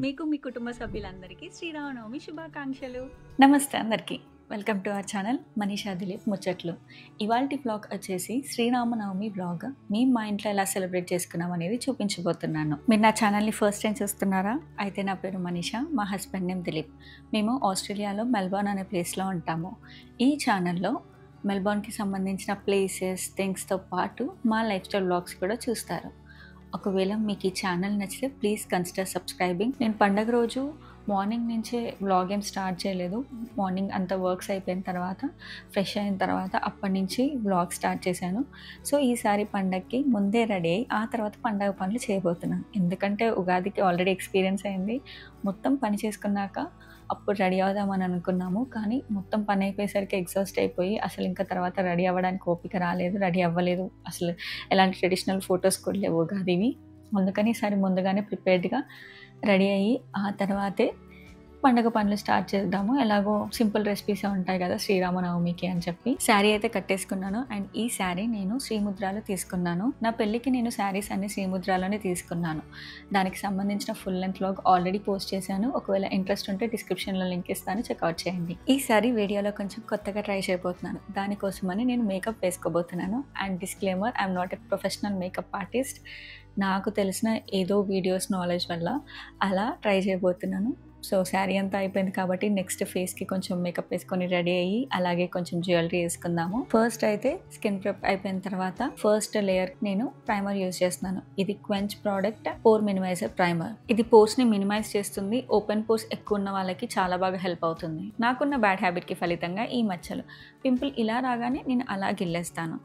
మీకు మీ కుటుంబ సభ్యులందరికీ శ్రీరామనవమి శుభాకాంక్షలు. నమస్తే అందరికీ. Welcome to our channel Manisha Dilip ముచ్చట్లు. ఇవాల్టి వ్లాగ్ వచ్చేసి శ్రీరామనవమి వ్లాగ్. మేము మా ఇంట్లో ఎలా సెలబ్రేట్ చేసుకున్నాం అనేది చూపించబోతున్నాను. మీరు నా ఛానల్ని ఫస్ట్ టైం చూస్తున్నారా? అయితే నా పేరు మనీషా, మా హస్బెండ్ నేమ్ దిలీప్. మేము ఆస్ట్రేలియాలో మెల్బోర్న్ అనే ప్లేస్లో ఉంటాము. ఈ ఛానల్లో మెల్బోర్న్కి సంబంధించిన ప్లేసెస్, థింగ్స్తో పాటు మా లైఫ్ స్టైల్ వ్లాగ్స్ కూడా చూస్తారు. ఒకవేళ మీకు ఈ ఛానల్ నచ్చితే ప్లీజ్ కన్సిడర్ సబ్స్క్రైబింగ్. నేను పండగ రోజు మార్నింగ్ నుంచే వ్లాగ్ ఏం స్టార్ట్ చేయలేదు. మార్నింగ్ అంత వర్క్స్ అయిపోయిన తర్వాత ఫ్రెష్ అయిన తర్వాత అప్పటి నుంచి వ్లాగ్ స్టార్ట్ చేశాను. సో ఈసారి పండగకి ముందే రెడీ అయ్యి ఆ తర్వాత పండగ పనులు చేయబోతున్నాను. ఎందుకంటే ఉగాదికి ఆల్రెడీ ఎక్స్పీరియన్స్ అయింది. మొత్తం పని చేసుకున్నాక అప్పుడు రెడీ అవుదామని అనుకున్నాము. కానీ మొత్తం పని అయిపోయేసరికి ఎగ్జాస్ట్ అయిపోయి అసలు ఇంకా తర్వాత రెడీ అవ్వడానికి ఓపిక రాలేదు, రెడీ అవ్వలేదు. అసలు ఎలాంటి ట్రెడిషనల్ ఫొటోస్ కూడా లేవు ఉగాదివి. అందుకని ఈసారి ముందుగానే ప్రిపేర్డ్గా రెడీ అయ్యి ఆ తర్వాతే పండగ పనులు స్టార్ట్ చేద్దాము. ఎలాగో సింపుల్ రెసిపీసే ఉంటాయి కదా శ్రీరామనవమికి అని చెప్పి శారీ అయితే కట్టేసుకున్నాను. అండ్ ఈ శారీ నేను శ్రీముద్రాలో తీసుకున్నాను. నా పెళ్ళికి నేను శారీస్ అన్ని శ్రీముద్రాలోనే తీసుకున్నాను. దానికి సంబంధించిన full length vlog already post చేశాను. ఒకవేళ ఇంట్రెస్ట్ ఉంటే డిస్క్రిప్షన్లో లింక్ ఇస్తాను, చెక్అవుట్ చేయండి. ఈ శారీ వీడియోలో కొంచెం కొత్తగా ట్రై చేయబోతున్నాను. దానికోసమని నేను మేకప్ వేసుకోబోతున్నాను. And disclaimer, I'm not a professional makeup artist. నాకు తెలిసిన ఏదో వీడియోస్ నాలెడ్జ్ వల్ల అలా ట్రై చేయబోతున్నాను. సో శారీ అంతా అయిపోయింది కాబట్టి నెక్స్ట్ ఫేస్కి కొంచెం మేకప్ వేసుకొని రెడీ అయ్యి అలాగే కొంచెం జ్యువెలరీ వేసుకుందాము. ఫస్ట్ అయితే స్కిన్ ప్రెప్ అయిపోయిన తర్వాత ఫస్ట్ లేయర్ నేను ప్రైమర్ యూజ్ చేస్తున్నాను. ఇది quench product pour minimiser primer. ఇది పోర్స్ ని మినిమైజ్ చేస్తుంది. ఓపెన్ పోర్స్ ఎక్కువ ఉన్న వాళ్ళకి చాలా బాగా హెల్ప్ అవుతుంది. నాకున్న బ్యాడ్ హ్యాబిట్కి ఫలితంగా ఈ మచ్చలు, పింపుల్ ఇలా రాగానే నేను అలా గిల్లేస్తాను.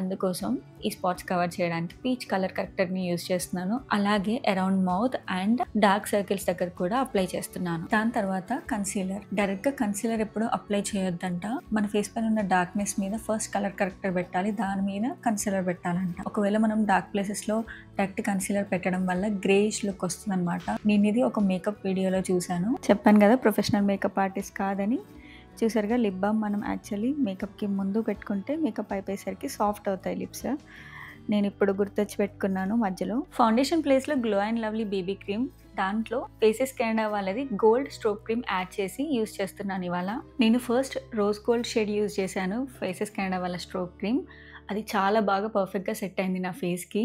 అందుకోసం ఈ స్పాట్స్ కవర్ చేయడానికి పీచ్ కలర్ కరెక్టర్ని యూజ్ చేస్తున్నాను. అలాగే around mouth and dark circles దగ్గర కూడా అప్లై చేస్తున్నాను. దాని తర్వాత కన్సీలర్. డైరెక్ట్గా కన్సీలర్ ఎప్పుడు అప్లై చేయొద్దంట. మన ఫేస్ పైన ఉన్న డార్క్నెస్ మీద ఫస్ట్ కలర్ కరెక్టర్ పెట్టాలి, దాని మీద కన్సీలర్ పెట్టాలంట. ఒకవేళ మనం డార్క్ ప్లేసెస్లో డైరెక్ట్ కన్సీలర్ పెట్టడం వల్ల గ్రేయిష్ లుక్ వస్తుంది అనమాట. నేను ఇది ఒక మేకప్ వీడియోలో చూశాను. చెప్పాను కదా ప్రొఫెషనల్ మేకప్ ఆర్టిస్ట్ కాదని. చూసారుగా లిప్ బామ్ మనం యాక్చువల్లీ మేకప్కి ముందు పెట్టుకుంటే మేకప్ అయిపోయేసరికి సాఫ్ట్ అవుతాయి లిప్స్. నేను ఇప్పుడు గుర్తొచ్చి పెట్టుకున్నాను మధ్యలో. ఫౌండేషన్ ప్లేస్లో glow and lovely baby cream, దాంట్లో ఫేసెస్ కెనడా వాళ్ళది గోల్డ్ స్ట్రోక్ క్రీమ్ యాడ్ చేసి యూజ్ చేస్తున్నాను ఇవాళ. నేను first rose gold shade use చేశాను ఫేసెస్ కెనడా వాళ్ళ స్ట్రోక్ క్రీమ్. అది చాలా బాగా పర్ఫెక్ట్గా సెట్ అయింది నా ఫేస్కి.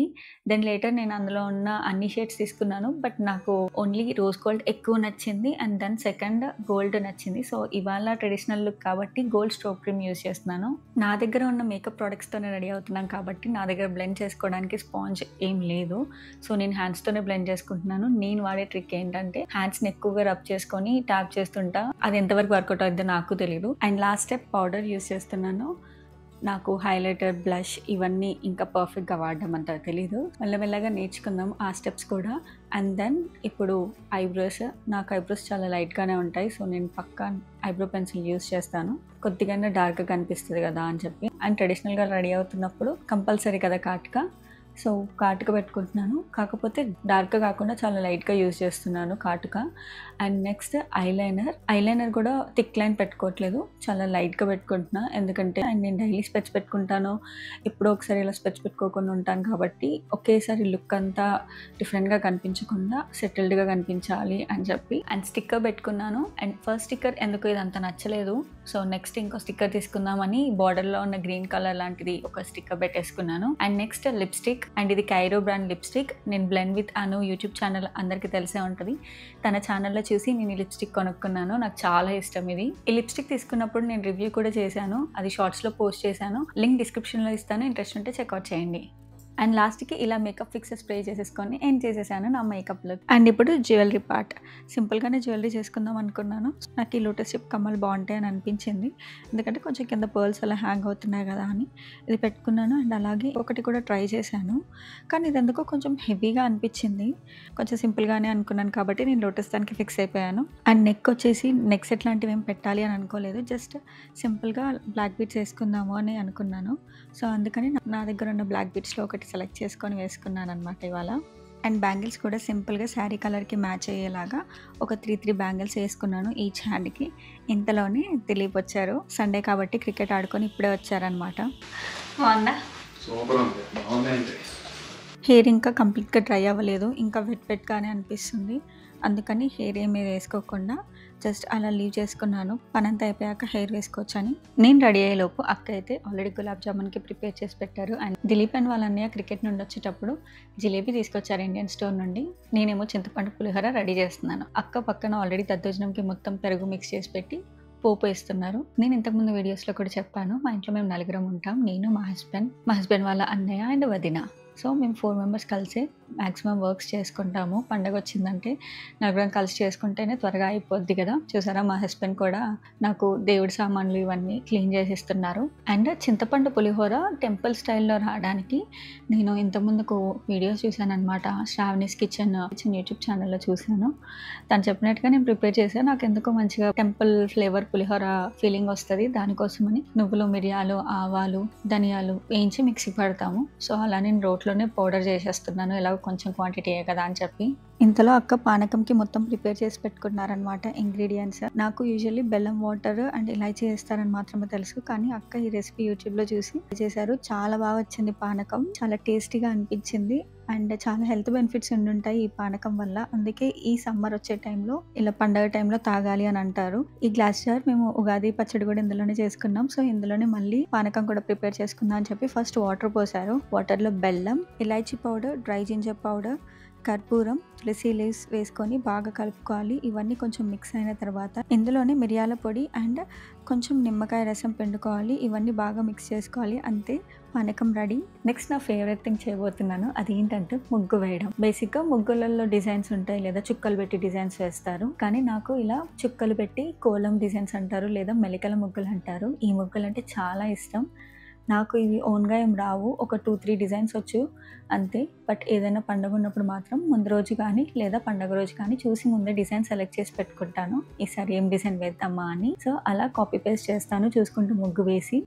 దెన్ లేటర్ నేను అందులో ఉన్న అన్ని షేడ్స్ తీసుకున్నాను. బట్ నాకు ఓన్లీ రోజ్ గోల్డ్ ఎక్కువ నచ్చింది అండ్ దెన్ సెకండ్ గోల్డ్ నచ్చింది. సో ఇవాళ ట్రెడిషనల్ లుక్ కాబట్టి గోల్డ్ స్ట్రోక్ క్రీమ్ యూజ్ చేస్తున్నాను. నా దగ్గర ఉన్న మేకప్ ప్రోడక్ట్స్తోనే రెడీ అవుతున్నాను కాబట్టి నా దగ్గర బ్లెండ్ చేసుకోవడానికి స్పాంజ్ ఏం లేదు. సో నేను హ్యాండ్స్తోనే బ్లెండ్ చేసుకుంటున్నాను. నేను వాడే ట్రిక్ ఏంటంటే హ్యాండ్స్ని ఎక్కువగా రబ్ చేసుకొని ట్యాప్ చేస్తుంటా. అది ఎంతవరకు వర్కౌట్ అవుతుందో నాకు తెలియదు. And last step powder use చేస్తున్నాను. నాకు హైలైటర్, బ్లష్ ఇవన్నీ ఇంకా పర్ఫెక్ట్గా వాడడం అంత తెలీదు. మెల్లమెల్లగా నేర్చుకుందాం ఆ స్టెప్స్ కూడా. అండ్ దెన్ ఇప్పుడు ఐబ్రోస్. నాకు ఐబ్రోస్ చాలా లైట్గానే ఉంటాయి. సో నేను పక్కా ఐబ్రో పెన్సిల్ యూజ్ చేస్తాను. కొద్దిగానే డార్క్గా కనిపిస్తుంది కదా అని చెప్పి. అండ్ ట్రెడిషనల్గా రెడీ అవుతున్నప్పుడు కంపల్సరీ కదా కాటుక. సో కాటుక పెట్టుకుంటున్నాను. కాకపోతే డార్క్గా కాకుండా చాలా లైట్గా యూజ్ చేస్తున్నాను కాటుక. అండ్ నెక్స్ట్ ఐలైనర్ కూడా థిక్ లైన్ పెట్టుకోవట్లేదు, చాలా లైట్గా పెట్టుకుంటున్నా. ఎందుకంటే నేను డైలీ స్పెట్స్ పెట్టుకుంటాను, ఎప్పుడో ఒకసారి ఇలా స్పెట్స్ పెట్టుకోకుండా ఉంటాను కాబట్టి ఒకేసారి లుక్ అంతా డిఫరెంట్గా కనిపించకుండా సెటిల్డ్గా కనిపించాలి అని చెప్పి. అండ్ స్టిక్కర్ పెట్టుకున్నాను. అండ్ ఫస్ట్ స్టిక్కర్ ఎందుకు ఇదంతా నచ్చలేదు. సో నెక్స్ట్ ఇంకో స్టిక్కర్ తీసుకుందామని బార్డర్లో ఉన్న గ్రీన్ కలర్ లాంటిది ఒక స్టిక్కర్ పెట్టేసుకున్నాను. And next lipstick. అండ్ ఇది కైరో బ్రాండ్ లిప్స్టిక్. నేను blend with Anu YouTube channel అందరికీ తెలిసే ఉంటుంది. తన ఛానల్లో చూసి నేను ఈ లిప్స్టిక్ కొనుక్కున్నాను. నాకు చాలా ఇష్టం ఇది. ఈ లిప్స్టిక్ తీసుకున్నప్పుడు నేను రివ్యూ కూడా చేశాను, అది షార్ట్స్లో పోస్ట్ చేశాను. లింక్ డిస్క్రిప్షన్లో ఇస్తాను, ఇంట్రెస్ట్ ఉంటే చెక్అవుట్ చేయండి. అండ్ లాస్ట్కి ఇలా మేకప్ ఫిక్సర్ స్ప్రే చేసేసుకొని ఎండ్ చేసేసాను నా మేకప్ లుక్. అండ్ ఇప్పుడు జ్యువెలరీ పార్ట్. సింపుల్గానే జ్యువెలరీ చేసుకుందాం అనుకున్నాను. నాకు ఈ లోటస్ షేప్ కమ్మలు బాగుంటాయి అని అనిపించింది. ఎందుకంటే కొంచెం కింద పర్ల్స్ అలా హ్యాంగ్ అవుతున్నాయి కదా అని ఇది పెట్టుకున్నాను. అండ్ అలాగే ఒకటి కూడా ట్రై చేశాను, కానీ ఇది ఎందుకో కొంచెం హెవీగా అనిపించింది. కొంచెం సింపుల్గానే అనుకున్నాను కాబట్టి నేను లోటస్ దానికి ఫిక్స్ అయిపోయాను. అండ్ నెక్ వచ్చేసి నెక్ సెట్ లాంటివి ఏం పెట్టాలి అని అనుకోలేదు. జస్ట్ సింపుల్గా బ్లాక్ బీట్స్ వేసుకుందాము అని అనుకున్నాను. సో అందుకని నా దగ్గర ఉన్న బ్లాక్ బీట్స్లో ఒకటి సెలెక్ట్ చేసుకొని వేసుకున్నాను అనమాట ఇవాళ. అండ్ బ్యాంగిల్స్ కూడా సింపుల్గా శారీ కలర్కి మ్యాచ్ అయ్యేలాగా ఒక 3 బ్యాంగిల్స్ వేసుకున్నాను ఈచ్ హ్యాండ్కి. ఇంతలోనే దిలీప్ వచ్చారు. సండే కాబట్టి క్రికెట్ ఆడుకొని ఇప్పుడే వచ్చారనమాట. బాగుందా? హెయిర్ ఇంకా కంప్లీట్గా డ్రై అవ్వలేదు, ఇంకా వెట్గానే అనిపిస్తుంది. అందుకని హెయిర్ ఏమీ వేసుకోకుండా జస్ట్ అలా లీవ్ చేసుకున్నాను. పనంతా అయిపోయాక హెయిర్ వేసుకోవచ్చని. నేను రెడీ అయ్యేలోపు అక్క అయితే ఆల్రెడీ గులాబ్ జామున్కి ప్రిపేర్ చేసి పెట్టారు. అండ్ దిలీప్ అండ్ వాళ్ళ అన్నయ్య క్రికెట్ నుండి వచ్చేటప్పుడు జిలేబీ తీసుకొచ్చారు ఇండియన్ స్టోర్ నుండి. నేనేమో చింతపండు పులిహోర రెడీ చేస్తున్నాను. అక్క పక్కన ఆల్రెడీ దద్దోజనంకి మొత్తం పెరుగు మిక్స్ చేసి పెట్టి పోపు వేస్తున్నారు. నేను ఇంతకుముందు వీడియోస్లో కూడా చెప్పాను, మా ఇంట్లో మేము 4 ఉంటాం. నేను, మా హస్బెండ్ వాళ్ళ అన్నయ్య అండ్ వదిన. సో మేము 4 మెంబర్స్ కలిసి మ్యాక్సిమం వర్క్స్ చేసుకుంటాము. పండగ వచ్చిందంటే 4 కలిసి చేసుకుంటేనే త్వరగా అయిపోద్ది కదా. చూసారా, మా హస్బెండ్ కూడా నాకు దేవుడి సామాన్లు ఇవన్నీ క్లీన్ చేసిస్తున్నారు. అండ్ చింతపండు పులిహోర టెంపుల్ స్టైల్లో రావడానికి నేను ఇంతకుముందుకు వీడియోస్ చూశాను అనమాట. శ్రావణీస్ కిచెన్ యూట్యూబ్ ఛానల్లో చూశాను. తను చెప్పినట్టుగా నేను ప్రిపేర్ చేశాను. నాకు ఎందుకో మంచిగా టెంపుల్ ఫ్లేవర్ పులిహోర ఫీలింగ్ వస్తుంది. దానికోసమని నువ్వులు, మిరియాలు, ఆవాలు, ధనియాలు వేయించి మిక్సీ పడతాము. సో అలా నేను రోట్లోనే పౌడర్ చేసేస్తున్నాను, ఎలా కొంచెం క్వాంటిటీయే కదా అని చెప్పి. ఇంతలో అక్క పానకంకి మొత్తం ప్రిపేర్ చేసి పెట్టుకున్నారనమాట ఇంగ్రీడియంట్స్. నాకు యూజువల్లీ బెల్లం వాటర్ అండ్ ఇలాచీ చేస్తారని మాత్రమే తెలుసు, కానీ అక్క ఈ రెసిపీ యూట్యూబ్లో చూసి చేశారు. చాలా బాగా వచ్చింది పానకం, చాలా టేస్టీగా అనిపించింది. అండ్ చాలా హెల్త్ బెనిఫిట్స్ ఉండుంటాయి ఈ పానకం వల్ల. అందుకే ఈ సమ్మర్ వచ్చే టైంలో, ఇలా పండగ టైంలో తాగాలి అని అంటారు. ఈ గ్లాస్ జార్ మేము ఉగాది పచ్చడి కూడా ఇందులోనే చేసుకున్నాం. సో ఇందులోనే మళ్ళీ పానకం కూడా ప్రిపేర్ చేసుకుందాం అని చెప్పి ఫస్ట్ వాటర్ పోసారు. వాటర్లో బెల్లం, ఇలాచీ పౌడర్, డ్రై జింజర్ పౌడర్, కర్పూరం, తులసి లీవ్స్ వేసుకొని బాగా కలుపుకోవాలి. ఇవన్నీ కొంచెం మిక్స్ అయిన తర్వాత ఇందులోనే మిరియాల పొడి అండ్ కొంచెం నిమ్మకాయ రసం పిండుకోవాలి. ఇవన్నీ బాగా మిక్స్ చేసుకోవాలి. అంతే, పానకం రెడీ. నెక్స్ట్ నా ఫేవరెట్ థింగ్ చేయబోతున్నాను. అది ఏంటంటే ముగ్గు వేయడం. బేసిక్గా ముగ్గులలో డిజైన్స్ ఉంటాయి, లేదా చుక్కలు పెట్టి డిజైన్స్ వేస్తారు. కానీ నాకు ఇలా చుక్కలు పెట్టి కోలం డిజైన్స్ అంటారు, లేదా మెలికల ముగ్గులు అంటారు. ఈ ముగ్గులు అంటే చాలా ఇష్టం నాకు. ఇవి ఓన్గా ఏం రావు, ఒక 2-3 డిజైన్స్ వచ్చు అంతే. బట్ ఏదైనా పండుగ ఉన్నప్పుడు మాత్రం ముందు రోజు కానీ లేదా పండుగ రోజు కానీ చూసి ముందే డిజైన్ సెలెక్ట్ చేసి పెట్టుకుంటాను, ఈసారి ఏం డిజైన్ వేద్దామా అని. సో అలా కాపీ పేస్ట్ చేస్తాను చూసుకుంటూ ముగ్గు వేసి.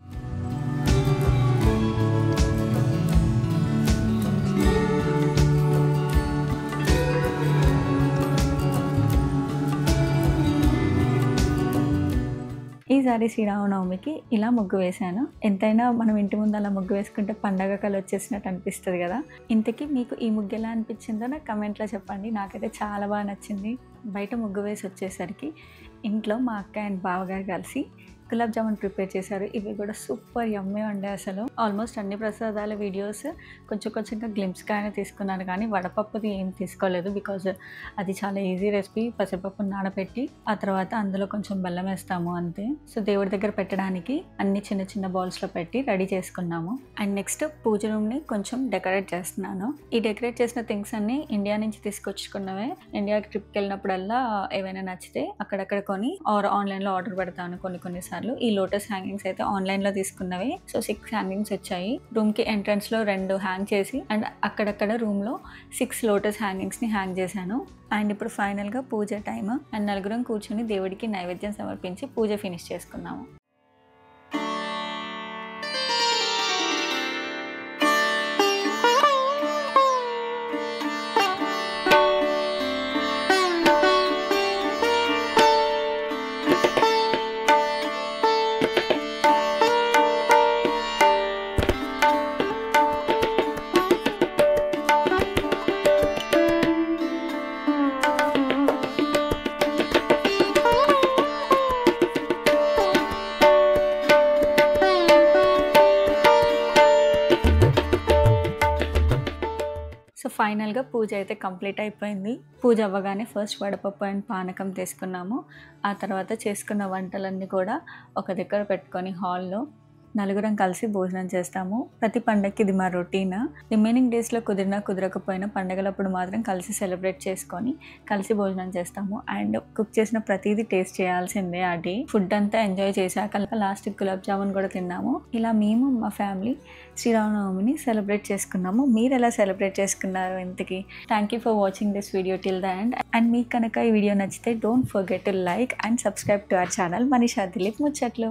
ఈసారి శ్రీరామనవమికి ఇలా ముగ్గు వేశాను. ఎంతైనా మనం ఇంటి ముందు అలా ముగ్గు వేసుకుంటే పండగ కళ వచ్చేసినట్టు అనిపిస్తుంది కదా. ఇంతకీ మీకు ఈ ముగ్గు ఎలా అనిపించిందో నాకు కమెంట్లో చెప్పండి. నాకైతే చాలా బాగా నచ్చింది. బయట ముగ్గు వేసి వచ్చేసరికి ఇంట్లో మా అక్క అండ్ బావగారు కలిసి గులాబ్ జామున్ ప్రిపేర్ చేశారు. ఇవి కూడా సూపర్ యమ్మీ ఉండే అసలు. ఆల్మోస్ట్ అన్ని ప్రసాదాల వీడియోస్ కొంచెంగా గ్లింప్స్గానే తీసుకున్నాను, కానీ వడపప్పుది ఏం తీసుకోలేదు. బికాజ్ అది చాలా ఈజీ రెసిపీ. పెసరపప్పు నానబెట్టి ఆ తర్వాత అందులో కొంచెం బెల్లం వేస్తాము అంతే. సో దేవుడి దగ్గర పెట్టడానికి అన్ని చిన్న బౌల్స్లో పెట్టి రెడీ చేసుకున్నాము. అండ్ నెక్స్ట్ పూజ రూమ్ని కొంచెం డెకరేట్ చేస్తున్నాను. ఈ డెకరేట్ చేసిన థింగ్స్ అన్ని ఇండియా నుంచి తీసుకొచ్చుకున్నవే. ఇండియాకి ట్రిప్కి వెళ్ళినప్పుడల్లా ఏవైనా నచ్చితే అక్కడక్కడ కొని ఆన్లైన్లో ఆర్డర్ పెడతాను కొన్నిసార్లు. ఈ లోటస్ హ్యాంగింగ్స్ అయితే ఆన్లైన్లో తీసుకున్నవి. సో 6 హ్యాంగింగ్స్ వచ్చాయి. రూమ్కి ఎంట్రన్స్లో 2 హ్యాంగ్ చేసి అండ్ అక్కడక్కడ రూమ్లో 6 లోటస్ హ్యాంగింగ్స్ని హ్యాంగ్ చేశాను. అండ్ ఇప్పుడు ఫైనల్గా పూజ టైమ్. అండ్ 4 కూర్చొని దేవుడికి నైవేద్యం సమర్పించి పూజ ఫినిష్ చేసుకున్నాము. సో ఫైనల్గా పూజ అయితే కంప్లీట్ అయిపోయింది. పూజ అవ్వగానే ఫస్ట్ వడపప్పు అండ్ పానకం తీసుకున్నాము. ఆ తర్వాత చేసుకున్న వంటలన్నీ కూడా ఒక దగ్గర పెట్టుకొని హాల్లో 4 కలిసి భోజనం చేస్తాము. ప్రతి పండగకి ఇది మా రొటీన్. రిమైనింగ్ డేస్లో కుదరకపోయినా పండగలప్పుడు మాత్రం కలిసి సెలబ్రేట్ చేసుకొని కలిసి భోజనం చేస్తాము. అండ్ కుక్ చేసిన ప్రతిదీ టేస్ట్ చేయాల్సిందే. ఆ డే ఫుడ్ అంతా ఎంజాయ్ చేశాక లాస్ట్ గులాబ్ జామున్ కూడా తిన్నాము. ఇలా మేము మా ఫ్యామిలీ శ్రీరామనవమిని సెలబ్రేట్ చేసుకున్నాము. మీరు ఎలా సెలబ్రేట్ చేసుకున్నారు ఇంతకీ? Thank you for watching this video till the end. And మీకు కనుక ఈ వీడియో నచ్చితే don't forget to like and subscribe to our channel Manisha Dilip ముచ్చట్లు.